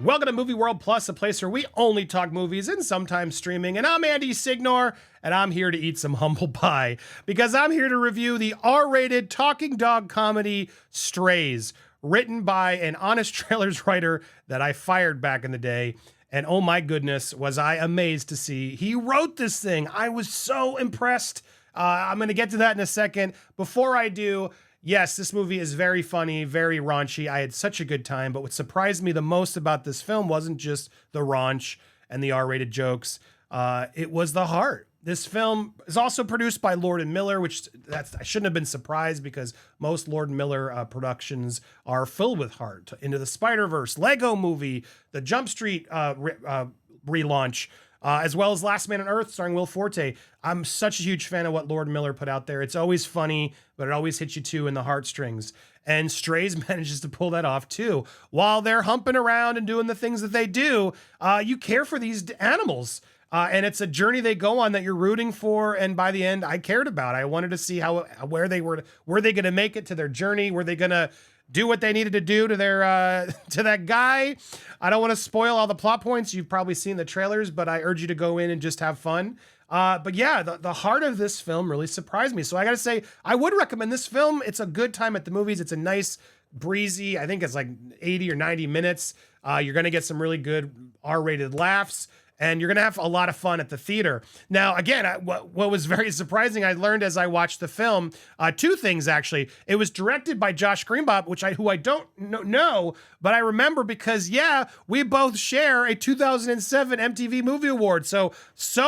Welcome to Movie World Plus, a place where we only talk movies and sometimes streaming. And I'm Andy Signor, and I'm here to eat some humble pie because I'm here to review the R-rated talking dog comedy Strays, written by an Honest Trailers writer that I fired back in the day. And oh my goodness, was I amazed to see he wrote this thing. I was so impressed. I'm going to get to that in a second. Before I do, yes, this movie is very funny, very raunchy. I had such a good time, but what surprised me the most about this film wasn't just the raunch and the R-rated jokes. It was the heart. This film is also produced by Lord & Miller, which I shouldn't have been surprised because most Lord & Miller productions are filled with heart. Into the Spider-Verse, Lego Movie, the Jump Street relaunch, as well as Last Man on Earth starring Will Forte. I'm such a huge fan of what Lord & Miller put out there. It's always funny, but it always hits you too in the heartstrings. And Strays manages to pull that off too. While they're humping around and doing the things that they do, you care for these animals. And it's a journey they go on that you're rooting for. And by the end, I cared about. I wanted to see were they going to make it to their journey? Were they going to do what they needed to do to their to that guy? I don't want to spoil all the plot points. You've probably seen the trailers, but I urge you to go in and just have fun. But yeah, the heart of this film really surprised me. So I got to say, I would recommend this film. It's a good time at the movies. It's a nice, breezy, I think it's like 80 or 90 minutes. You're going to get some really good R-rated laughs. And you're going to have a lot of fun at the theater. Now, again, what was very surprising, I learned as I watched the film, two things, actually. It was directed by Josh Greenblatt, who I don't know, but I remember because, yeah, we both share a 2007 MTV Movie Award. So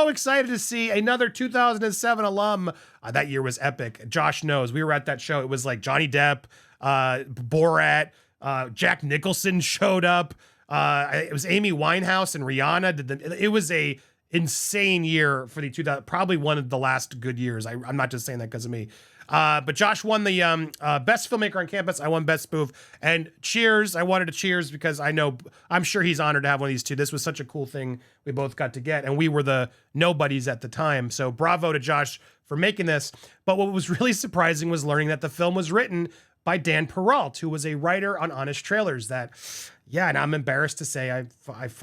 excited to see another 2007 alum. That year was epic. Josh knows. We were at that show. It was like Johnny Depp, Borat, Jack Nicholson showed up. It was Amy Winehouse and Rihanna. It was a insane year for the 2000, probably one of the last good years. I'm not just saying that because of me. But Josh won the best filmmaker on campus. I won best spoof. And cheers. I wanted to cheers because I'm sure he's honored to have one of these two. This was such a cool thing we both got to get. And we were the nobodies at the time. So bravo to Josh for making this. But what was really surprising was learning that the film was written by Dan Perrault, who was a writer on Honest Trailers and I'm embarrassed to say I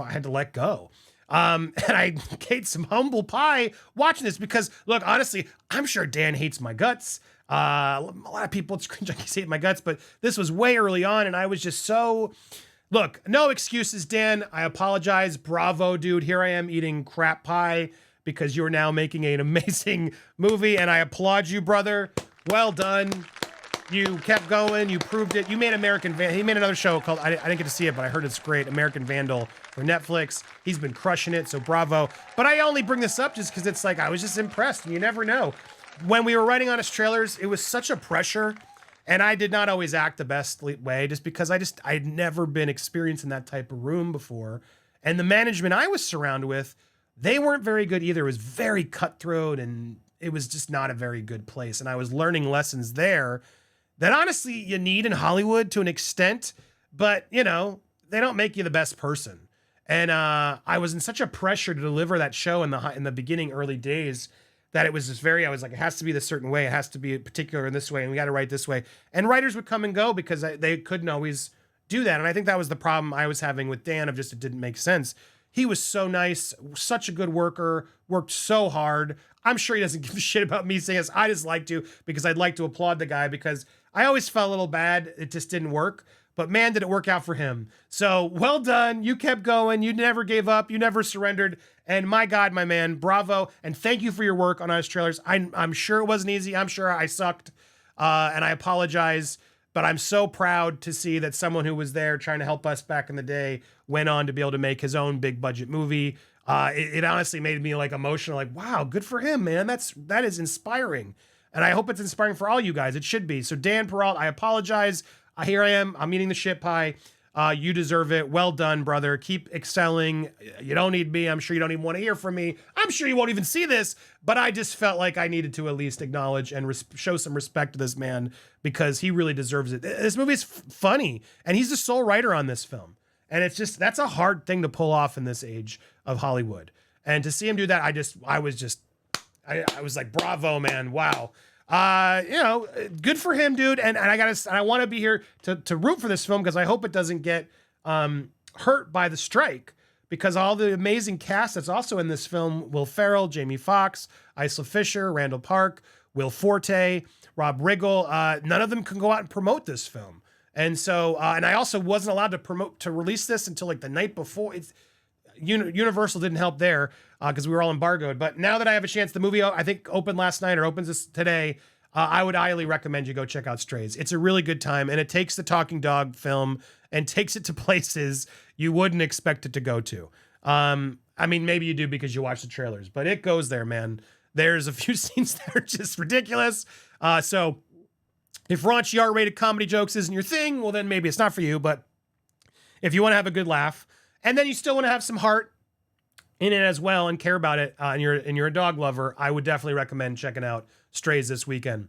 had to let go. And I ate some humble pie watching this because, look, honestly, I'm sure Dan hates my guts. A lot of people at Screen Junkies hate my guts, but this was way early on, and I was just look, no excuses, Dan. I apologize. Bravo, dude. Here I am eating crap pie because you're now making an amazing movie, and I applaud you, brother. Well done. You kept going. You proved it. You made American Vandal. He made another show called, I didn't get to see it, but I heard it's great, American Vandal for Netflix. He's been crushing it, so bravo. But I only bring this up just because it's like, I was just impressed, and you never know. When we were writing Honest Trailers, it was such a pressure, and I did not always act the best way just because I'd never been experienced in that type of room before. And the management I was surrounded with, they weren't very good either. It was very cutthroat, and it was just not a very good place. And I was learning lessons there that honestly you need in Hollywood to an extent, but they don't make you the best person. And I was in such a pressure to deliver that show in the beginning, early days, that it was just I was like, it has to be this certain way. It has to be particular in this way. And we got to write this way. And writers would come and go because they couldn't always do that. And I think that was the problem I was having with Dan of just, it didn't make sense. He was so nice, such a good worker, worked so hard. I'm sure he doesn't give a shit about me saying this. I just like to, because I'd like to applaud the guy because I always felt a little bad. It just didn't work. But man, did it work out for him. So well done. You kept going. You never gave up. You never surrendered. And my God, my man, bravo. And thank you for your work on Honest Trailers. I'm sure it wasn't easy. I'm sure I sucked. And I apologize. But I'm so proud to see that someone who was there trying to help us back in the day went on to be able to make his own big budget movie. It honestly made me like emotional. Like, wow, good for him, man. That is inspiring. And I hope it's inspiring for all you guys. It should be. So Dan Perrault, I apologize. Here I am. I'm eating the shit pie. You deserve it. Well done, brother. Keep excelling. You don't need me. I'm sure you don't even want to hear from me. I'm sure you won't even see this, but I just felt like I needed to at least acknowledge and show some respect to this man because he really deserves it. This movie is funny, and he's the sole writer on this film. And it's just, that's a hard thing to pull off in this age of Hollywood. And to see him do that, I was like, bravo, man. Wow. Good for him, dude. And I want to be here to root for this film because I hope it doesn't get hurt by the strike because all the amazing cast that's also in this film, Will Ferrell, Jamie Foxx, Isla Fisher, Randall Park, Will Forte, Rob Riggle, none of them can go out and promote this film. And so, and I also wasn't allowed to release this until like the night before. Universal didn't help there because we were all embargoed. But now that I have a chance, the movie I think opened last night or opens this today. I would highly recommend you go check out Strays. It's a really good time, and it takes the talking dog film and takes it to places you wouldn't expect it to go to. I mean, maybe you do because you watch the trailers, but it goes there, man. There's a few scenes that are just ridiculous. So if raunchy R-rated comedy jokes isn't your thing, well, then maybe it's not for you. But if you want to have a good laugh, and then you still want to have some heart in it as well and care about it, and you're a dog lover, I would definitely recommend checking out Strays this weekend.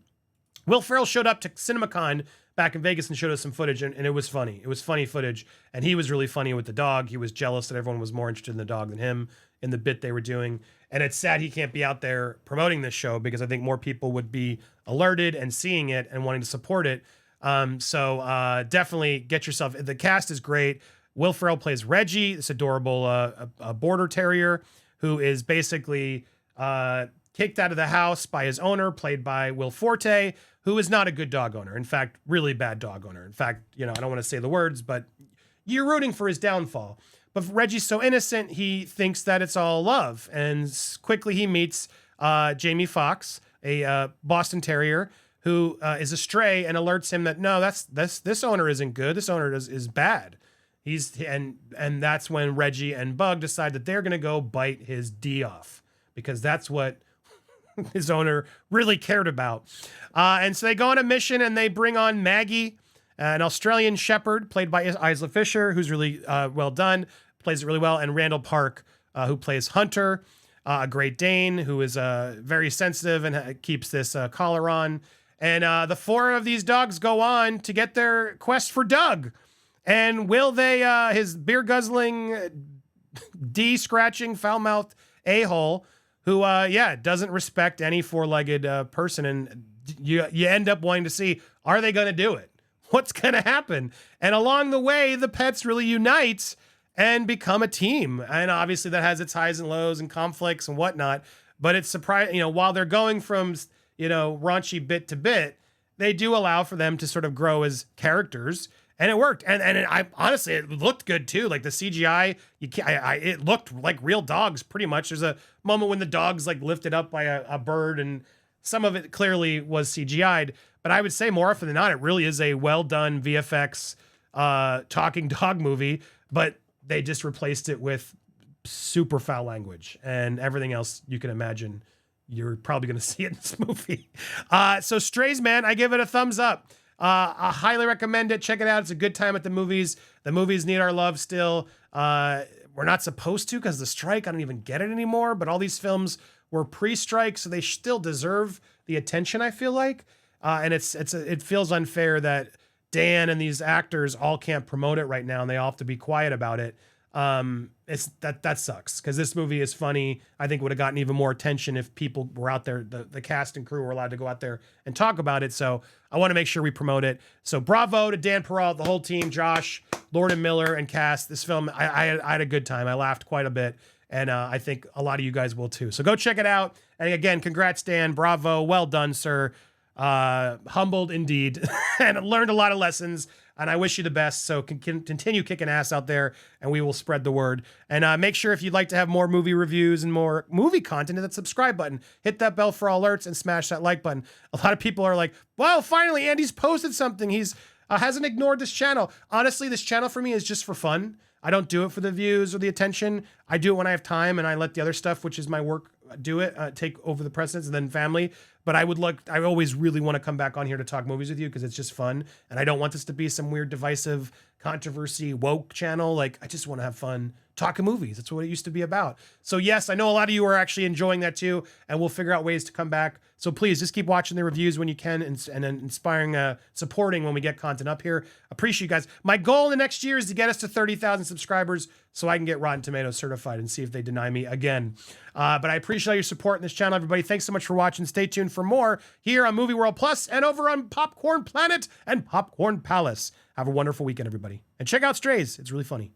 Will Ferrell showed up to CinemaCon back in Vegas and showed us some footage, and it was funny. It was funny footage, and he was really funny with the dog. He was jealous that everyone was more interested in the dog than him in the bit they were doing. And it's sad he can't be out there promoting this show because I think more people would be alerted and seeing it and wanting to support it. So definitely get yourself. The cast is great. Will Ferrell plays Reggie, this adorable a border terrier who is basically kicked out of the house by his owner, played by Will Forte, who is not a good dog owner. In fact, really bad dog owner. In fact, I don't want to say the words, but you're rooting for his downfall. But Reggie's so innocent, he thinks that it's all love. And quickly he meets Jamie Foxx, a Boston Terrier, who is a stray, and alerts him that, no, this owner isn't good. This owner is bad. And that's when Reggie and Bug decide that they're going to go bite his D off because that's what his owner really cared about. And so they go on a mission and they bring on Maggie, an Australian shepherd played by Isla Fisher, who's really well done, plays it really well, and Randall Park, who plays Hunter, a Great Dane, who is very sensitive and keeps this collar on. And the four of these dogs go on to get their quest for Doug. And will they, his beer-guzzling, D-scratching, foul-mouthed a-hole, who, doesn't respect any four-legged person, and you end up wanting to see, are they going to do it? What's going to happen? And along the way, the pets really unite and become a team. And obviously that has its highs and lows and conflicts and whatnot. But it's surprising, while they're going from, raunchy bit to bit, they do allow for them to sort of grow as characters. And it worked. And I honestly, it looked good too. Like the CGI, it looked like real dogs pretty much. There's a moment when the dog's like lifted up by a bird, and some of it clearly was CGI'd. But I would say more often than not, it really is a well done VFX talking dog movie. But they just replaced it with super foul language and everything else you can imagine. You're probably going to see it in this movie. So Strays, man, I give it a thumbs up. I highly recommend it. Check it out. It's a good time at the movies. The movies need our love still. We're not supposed to because the strike, I don't even get it anymore. But all these films were pre-strike, so they still deserve the attention, I feel like. And it feels unfair that Dan and these actors all can't promote it right now, and they all have to be quiet about it. That sucks because this movie is funny. I think would have gotten even more attention if people were out there, the cast and crew were allowed to go out there and talk about it. So I want to make sure we promote it. So bravo to Dan Perrault, the whole team, Josh, Lord and Miller, and cast. This film, I had a good time. I laughed quite a bit, and I think a lot of you guys will too. So go check it out. And again, congrats, Dan. Bravo. Well done, sir. Humbled indeed, and learned a lot of lessons. And I wish you the best. So continue kicking ass out there, and we will spread the word. And make sure if you'd like to have more movie reviews and more movie content, hit that subscribe button, hit that bell for all alerts, and smash that like button. A lot of people are like, "Well, finally, Andy's posted something. He's hasn't ignored this channel." Honestly, this channel for me is just for fun. I don't do it for the views or the attention. I do it when I have time, and I let the other stuff, which is my work, do it, take over the precedence, and then family. But I always really want to come back on here to talk movies with you because it's just fun. And I don't want this to be some weird divisive controversy woke channel. Like, I just want to have fun talking movies. That's what it used to be about. So yes, I know a lot of you are actually enjoying that too, and we'll figure out ways to come back. So please just keep watching the reviews when you can, and inspiring, supporting when we get content up here. Appreciate you guys. My goal in the next year is to get us to 30,000 subscribers so I can get Rotten Tomatoes certified and see if they deny me again. But I appreciate all your support in this channel, everybody. Thanks so much for watching. Stay tuned for more here on Movie World Plus and over on Popcorn Planet and Popcorn Palace. Have a wonderful weekend, everybody. And check out Strays. It's really funny.